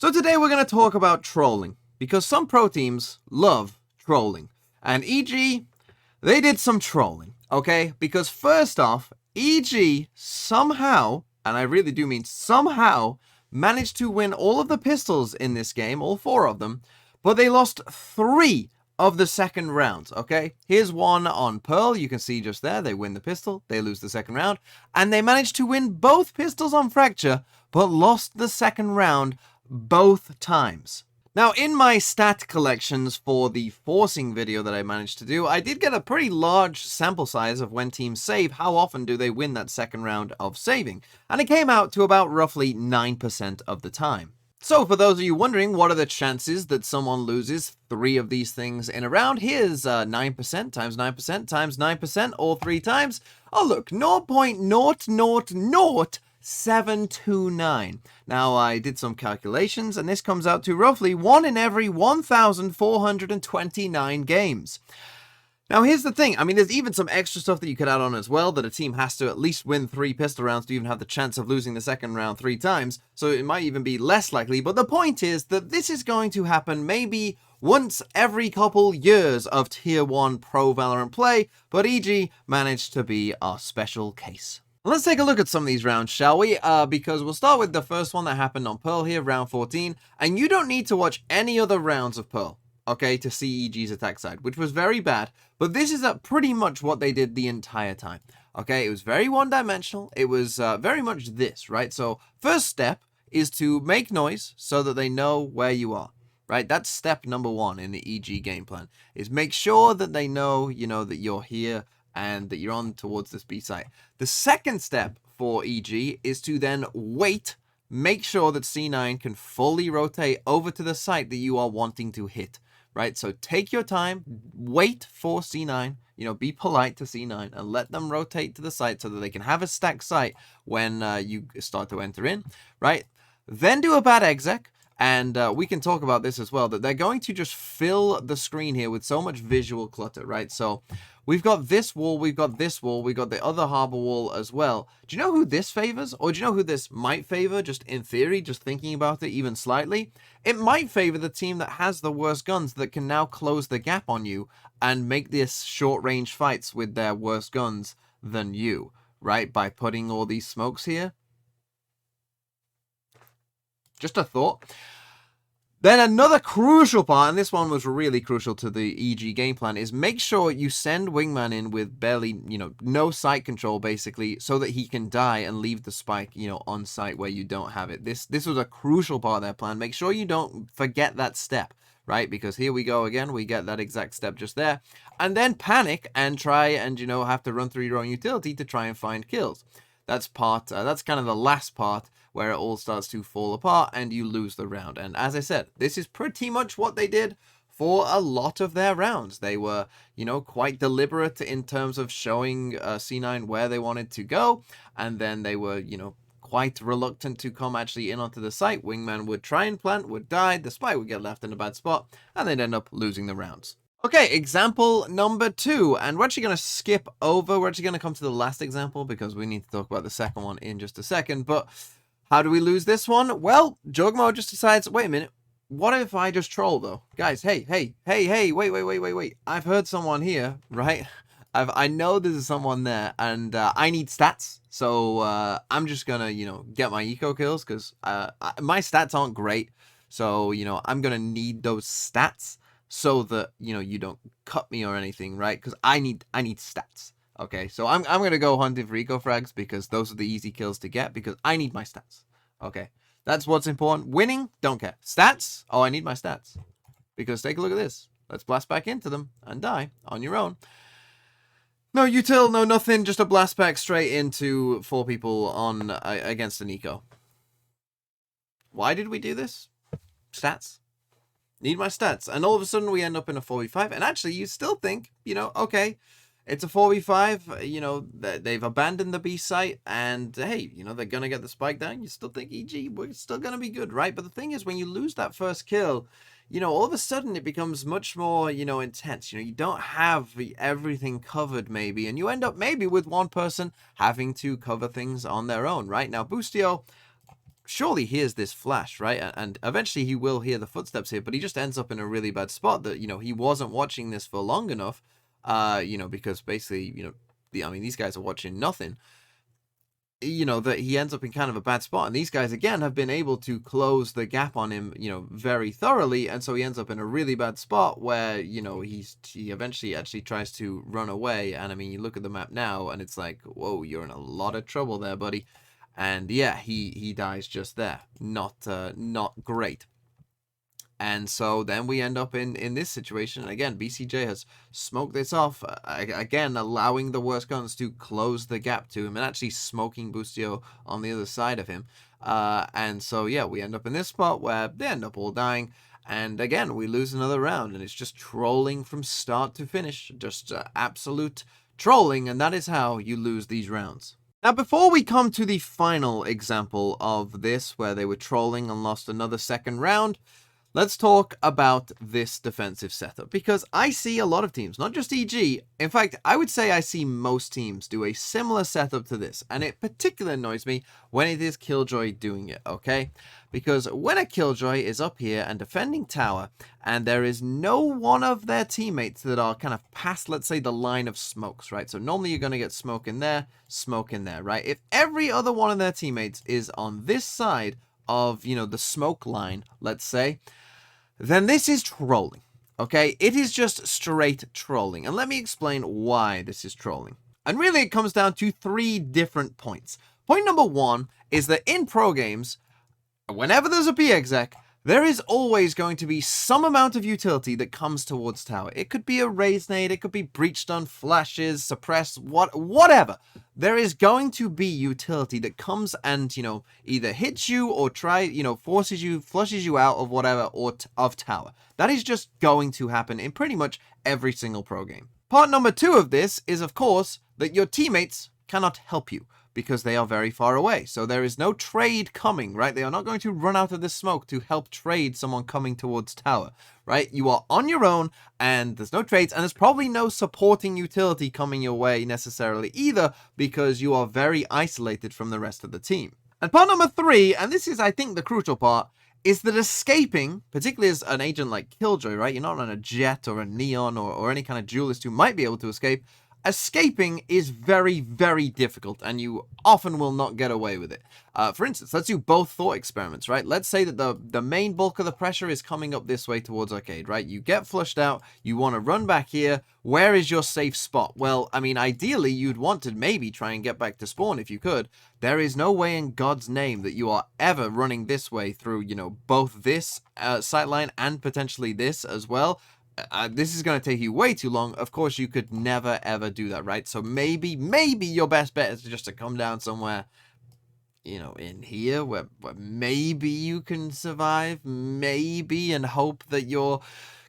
So today we're going to talk about trolling, because some pro teams love trolling. And EG, they did some trolling, okay? Because first off, EG somehow, and I really do mean somehow, managed to win all of the pistols in this game, all 4 of them, but they lost 3 of the second rounds, okay? Here's one on Pearl, you can see just there, they win the pistol, they lose the second round, and they managed to win both pistols on Fracture, but lost the second round both times. Now, in my stat collections for the forcing video that I managed to do, I did get a pretty large sample size of when teams save, how often do they win that second round of saving, and it came out to about roughly 9% of the time. So, for those of you wondering, what are the chances that someone loses 3 of these things in a round? Here's 9% times 9% times 9% all 3 times. Oh look, 0.0000729. Now, I did some calculations, and this comes out to roughly 1 in every 1,429 games. Now, here's the thing. I mean, there's even some extra stuff that you could add on as well, that a team has to at least win 3 pistol rounds to even have the chance of losing the second round 3 times, so it might even be less likely, but the point is that this is going to happen maybe once every couple years of Tier 1 Pro Valorant play, but EG managed to be our special case. Let's take a look at some of these rounds, shall we? Because we'll start with the first one that happened on Pearl here, round 14, and you don't need to watch any other rounds of Pearl, okay, to see EG's attack side, which was very bad, but this is pretty much what they did the entire time, okay? It was very one-dimensional, it was very much this, right? So, first step is to make noise so that they know where you are, right? That's step number 1 in the EG game plan, is make sure that they know, that you're here and that you're on towards this B site. The second step for EG is to then wait, make sure that C9 can fully rotate over to the site that you are wanting to hit, right? So take your time, wait for C9, be polite to C9 and let them rotate to the site so that they can have a stacked site when you start to enter in, right? Then do a bad exec. And we can talk about this as well, that they're going to just fill the screen here with so much visual clutter, right? So we've got this wall, we've got this wall, we've got the other harbor wall as well. Do you know who this favors? Or do you know who this might favor, just in theory, just thinking about it even slightly? It might favor the team that has the worst guns that can now close the gap on you and make this short-range fights with their worse guns than you, right? By putting all these smokes here. Just a thought. Then another crucial part, and this one was really crucial to the EG game plan, is make sure you send Wingman in with barely, no sight control, basically, so that he can die and leave the spike, on site where you don't have it. This was a crucial part of their plan. Make sure you don't forget that step, right? Because here we go again, we get that exact step just there. And then panic and try and, have to run through your own utility to try and find kills. That's kind of the last part where it all starts to fall apart and you lose the round. And as I said, this is pretty much what they did for a lot of their rounds. They were, quite deliberate in terms of showing C9 where they wanted to go. And then they were, quite reluctant to come actually in onto the site. Wingman would try and plant, would die, the spy would get left in a bad spot, and they'd end up losing the rounds. Okay, example number 2, and we're actually going to skip over, we're actually going to come to the last example because we need to talk about the second one in just a second, but how do we lose this one? Well, Jogmo just decides, wait a minute, what if I just troll though? Guys, hey, wait, I've heard someone here, right? I know there's someone there, and I need stats, so I'm just gonna, get my eco kills, because my stats aren't great, so, I'm gonna need those stats, so that, you don't cut me or anything, right? Because I need stats. Okay, so I'm going to go hunting for eco frags because those are the easy kills to get because I need my stats. Okay, that's what's important. Winning, don't care. Stats, oh, I need my stats. Because take a look at this. Let's blast back into them and die on your own. No util, no nothing, just a blast back straight into 4 people on against an eco. Why did we do this? Stats. Need my stats. And all of a sudden we end up in a 4v5. And actually you still think, okay, it's a 4v5, they've abandoned the B site and hey, they're going to get the spike down. You still think EG, we're still going to be good, right? But the thing is when you lose that first kill, all of a sudden it becomes much more, intense. You don't have everything covered maybe, and you end up maybe with one person having to cover things on their own, right? Now, Boostio, surely hears this flash, right? And eventually he will hear the footsteps here, but he just ends up in a really bad spot that, he wasn't watching this for long enough, because basically, I mean, these guys are watching nothing. That he ends up in kind of a bad spot. And these guys, again, have been able to close the gap on him, very thoroughly. And so he ends up in a really bad spot where, he eventually actually tries to run away. And I mean, you look at the map now and it's like, whoa, you're in a lot of trouble there, buddy. And yeah, he dies just there. Not great. And so then we end up in this situation. And again, BCJ has smoked this off, again, allowing the worst guns to close the gap to him and actually smoking Boostio on the other side of him. And so, yeah, we end up in this spot where they end up all dying. And again, we lose another round. And it's just trolling from start to finish. Just absolute trolling. And that is how you lose these rounds. Now, before we come to the final example of this, where they were trolling and lost another second round, let's talk about this defensive setup, because I see a lot of teams, not just EG, in fact, I would say I see most teams do a similar setup to this, and it particularly annoys me when it is Killjoy doing it, okay? Because when a Killjoy is up here and defending tower, and there is no one of their teammates that are kind of past, let's say, the line of smokes, right? So normally you're going to get smoke in there, right? If every other one of their teammates is on this side of, the smoke line, let's say, then this is trolling, okay? It is just straight trolling. And let me explain why this is trolling. And really, it comes down to 3 different points. Point number 1 is that in pro games, whenever there's a B exec, there is always going to be some amount of utility that comes towards tower. It could be a raise nade, it could be breach stun, flashes, suppress, whatever. There is going to be utility that comes and, either hits you or flushes you out of whatever or of tower. That is just going to happen in pretty much every single pro game. Part number 2 of this is, of course, that your teammates cannot help you, because they are very far away. So there is no trade coming, right? They are not going to run out of the smoke to help trade someone coming towards tower, right? You are on your own, and there's no trades, and there's probably no supporting utility coming your way necessarily either, because you are very isolated from the rest of the team. And part number 3, and this is, I think, the crucial part, is that escaping, particularly as an agent like Killjoy, right? You're not on a Jet or a Neon or any kind of duelist who might be able to escape. Escaping is very, very difficult, and you often will not get away with it. For instance, let's do both thought experiments, right? Let's say that the main bulk of the pressure is coming up this way towards arcade, right? You get flushed out, you want to run back here. Where is your safe spot? Well, I mean, ideally, you'd want to maybe try and get back to spawn if you could. There is no way in God's name that you are ever running this way through, both this sightline and potentially this as well. This is going to take you way too long. Of course, you could never, ever do that, right? So maybe your best bet is just to come down somewhere, in here where maybe you can survive, maybe, and hope that your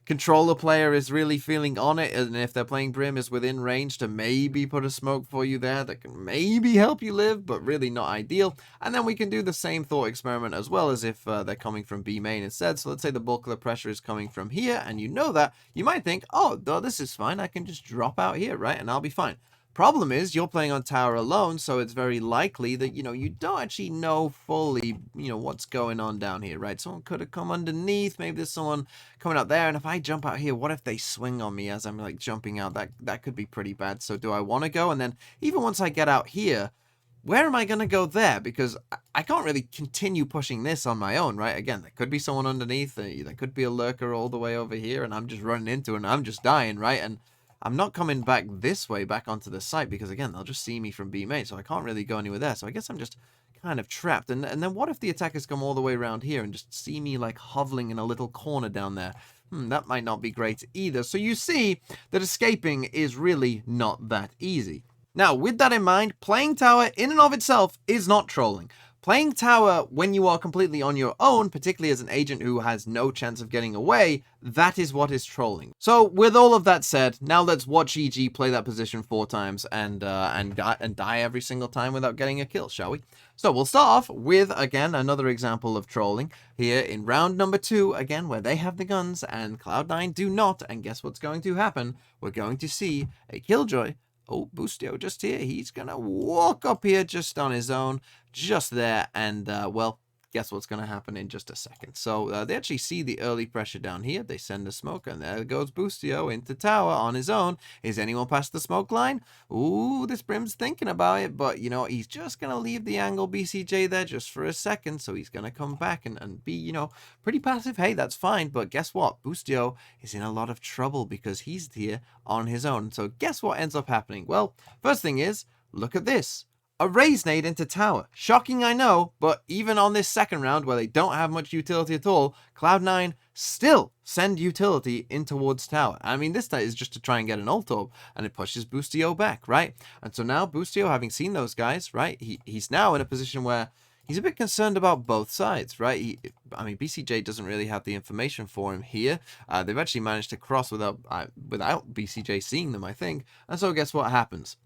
controller player is really feeling on it, and if they're playing Brim is within range to maybe put a smoke for you there that can maybe help you live, but really not ideal. And then we can do the same thought experiment as well, as if they're coming from B main instead. So let's say the bulk of the pressure is coming from here, and that, you might think, oh, this is fine, I can just drop out here, right, and I'll be fine. Problem is, you're playing on tower alone, so it's very likely that, you don't actually know fully, what's going on down here, right? Someone could have come underneath, maybe there's someone coming out there, and if I jump out here, what if they swing on me as I'm, like, jumping out? That could be pretty bad, so do I want to go? And then, even once I get out here, where am I going to go there? Because I can't really continue pushing this on my own, right? Again, there could be someone underneath, there could be a lurker all the way over here, and I'm just running into it, and I'm just dying, right? And I'm not coming back this way, back onto the site, because, again, they'll just see me from B main, so I can't really go anywhere there. So I guess I'm just kind of trapped. And then what if the attackers come all the way around here and just see me, like, hovering in a little corner down there? That might not be great either. So you see that escaping is really not that easy. Now, with that in mind, playing tower in and of itself is not trolling. Playing tower when you are completely on your own, particularly as an agent who has no chance of getting away, that is what is trolling. So with all of that said, now let's watch EG play that position 4 times and die every single time without getting a kill, shall we? So we'll start off with, again, another example of trolling here in round number 2, again, where they have the guns and Cloud9 do not. And guess what's going to happen? We're going to see a Killjoy. Oh, Boostio just here. He's going to walk up here just on his own, just there. And, well, guess what's going to happen in just a second. So they actually see the early pressure down here. They send a smoke, and there goes Boostio into tower on his own. Is anyone past the smoke line? Ooh, this Brim's thinking about it, but, you know, he's just going to leave the angle BCJ there just for a second, so he's going to come back and be, you know, pretty passive. Hey, that's fine, but guess what? Boostio is in a lot of trouble because he's here on his own. So guess what ends up happening? Well, first thing is, look at this. A raise nade into tower. Shocking, I know, but even on this second round where they don't have much utility at all, Cloud9 still send utility in towards tower. I mean, this is just to try and get an ult orb, and it pushes Boostio back, right? And so now Boostio, having seen those guys, right, he's now in a position where he's a bit concerned about both sides, right? I mean, BCJ doesn't really have the information for him here. They've actually managed to cross without BCJ seeing them, I think. And so guess what happens?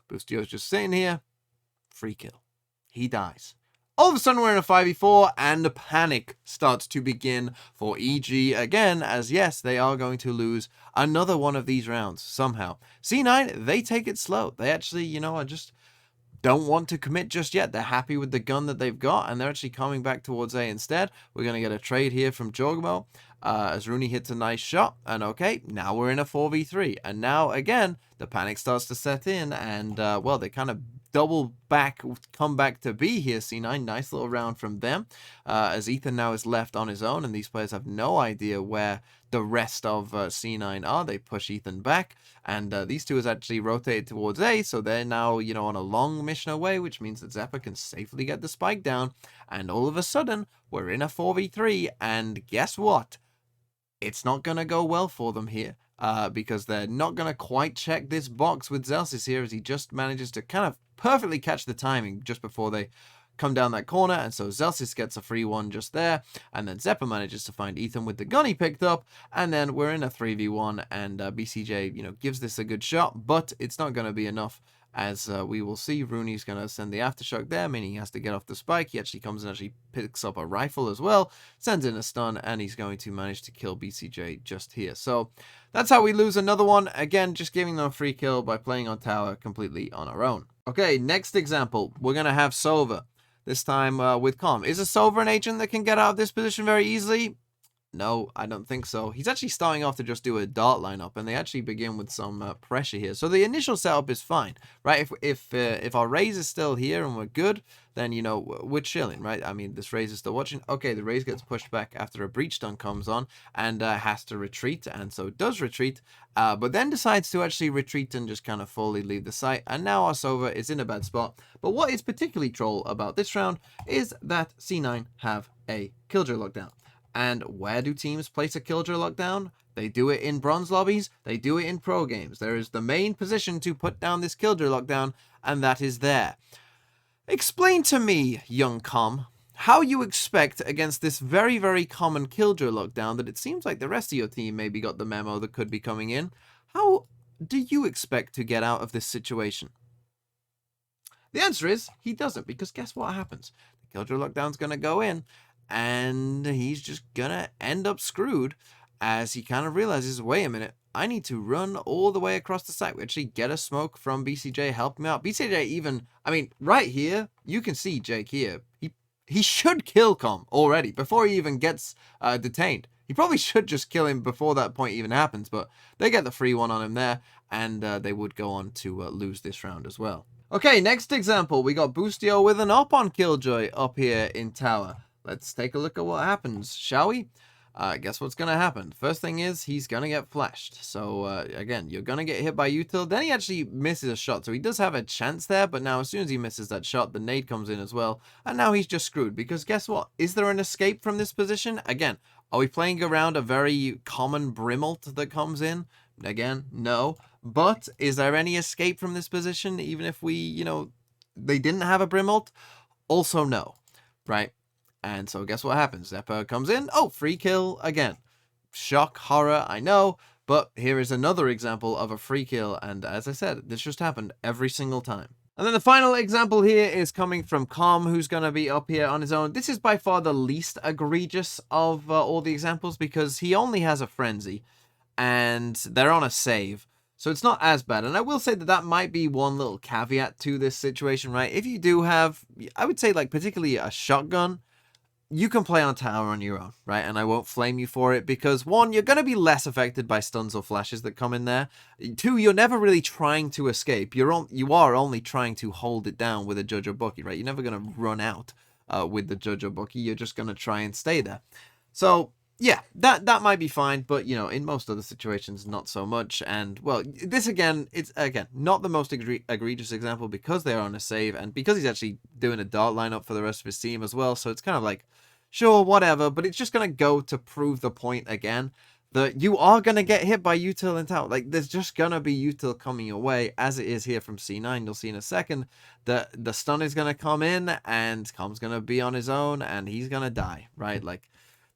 Boostio's just sitting here. Free kill. He dies. All of a sudden, we're in a 5v4, and the panic starts to begin for EG again, as yes, they are going to lose another one of these rounds somehow. C9, they take it slow. They actually, you know, just don't want to commit just yet. They're happy with the gun that they've got, and they're actually coming back towards A instead. We're going to get a trade here from Jorgmo as Rooney hits a nice shot. And okay, now we're in a 4v3. And now, again, the panic starts to set in, and, well, they kind of come back to B here, C9. Nice little round from them, as Ethan now is left on his own, and these players have no idea where the rest of C9 are. They push Ethan back, and these two has actually rotated towards A, so they're now, you know, on a long mission away, which means that Zeppa can safely get the spike down, and all of a sudden, we're in a 4v3, and guess what? It's not going to go well for them here. Because they're not going to quite check this box with Zelsis here, as he just manages to kind of perfectly catch the timing just before they come down that corner, and so Zelsis gets a free one just there, and then Zeppa manages to find Ethan with the gun he picked up, and then we're in a 3v1, and BCJ, you know, gives this a good shot, but it's not going to be enough, as we will see. Rooney's going to send the aftershock there, meaning he has to get off the spike. He actually comes and actually picks up a rifle as well, sends in a stun, and he's going to manage to kill BCJ just here. So that's how we lose another one. Again, just giving them a free kill by playing on tower completely on our own. Okay, next example. We're going to have Sova. This time with Calm. Is a Sova an agent that can get out of this position very easily? No, I don't think so. He's actually starting off to just do a dart lineup, and they actually begin with some pressure here. So the initial setup is fine, right? If our Raze is still here and we're good, then, you know, we're chilling, right? I mean, this Raze is still watching. Okay, the Raze gets pushed back after a breach stun comes on and has to retreat, and so does retreat, but then decides to actually retreat and just kind of fully leave the site, and now our Sova is in a bad spot. But what is particularly troll about this round is that C9 have a Killjoy lockdown. And where do teams place a Killjoy lockdown? They do it in bronze lobbies, they do it in pro games. There is the main position to put down this Killjoy lockdown, and that is there. Explain to me, young Com, how you expect against this very, very common Killjoy lockdown that it seems like the rest of your team maybe got the memo that could be coming in. How do you expect to get out of this situation? The answer is he doesn't, because guess what happens? The Killjoy lockdown's going to go in, and he's just gonna end up screwed, as he kind of realizes, wait a minute, I need to run all the way across the site. We actually get a smoke from BCJ, help him out. BCJ even, I mean, right here, you can see Jake here. He should kill Com already, before he even gets detained. He probably should just kill him before that point even happens, but they get the free one on him there, and they would go on to lose this round as well. Okay, next example, we got Boostio with an op on Killjoy up here in tower. Let's take a look at what happens, shall we? Guess what's going to happen? First thing is, he's going to get flashed. So, again, you're going to get hit by util. Then he actually misses a shot. So he does have a chance there, but now as soon as he misses that shot, the nade comes in as well. And now he's just screwed, because guess what? Is there an escape from this position? Again, are we playing around a very common Brimult that comes in? Again, no. But is there any escape from this position, even if we, you know, they didn't have a Brimult? Also, no. Right? And so guess what happens? Zeppa comes in. Oh, free kill again. Shock, horror, I know. But here is another example of a free kill. And as I said, this just happened every single time. And then the final example here is coming from Com, who's going to be up here on his own. This is by far the least egregious of all the examples, because he only has a frenzy. And they're on a save. So it's not as bad. And I will say that that might be one little caveat to this situation, right? If you do have, I would say, like, particularly a shotgun, you can play on tower on your own, right? And I won't flame you for it because, one, you're going to be less affected by stuns or flashes that come in there. Two, you're never really trying to escape. You are only trying to hold it down with a Judge or Bucky, right? You're never going to run out with the Judge or Bucky. You're just going to try and stay there. So, yeah, that might be fine, but, you know, in most other situations, not so much. And, well, this, again, it's, again, not the most egregious example because they're on a save and because he's actually doing a dart lineup for the rest of his team as well. So it's kind of like, sure, whatever, but it's just going to go to prove the point again that you are going to get hit by util and tower. Like, there's just going to be util coming your way, as it is here from C9. You'll see in a second that the stun is going to come in and Com's going to be on his own and he's going to die, right? Like,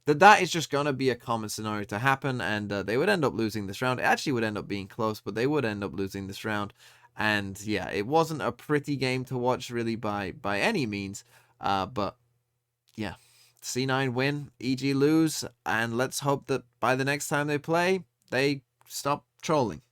that is just going to be a common scenario to happen, and they would end up losing this round. It actually would end up being close, but they would end up losing this round. And yeah, it wasn't a pretty game to watch really by any means, but yeah, C9 win, EG lose, and let's hope that by the next time they play, they stop trolling.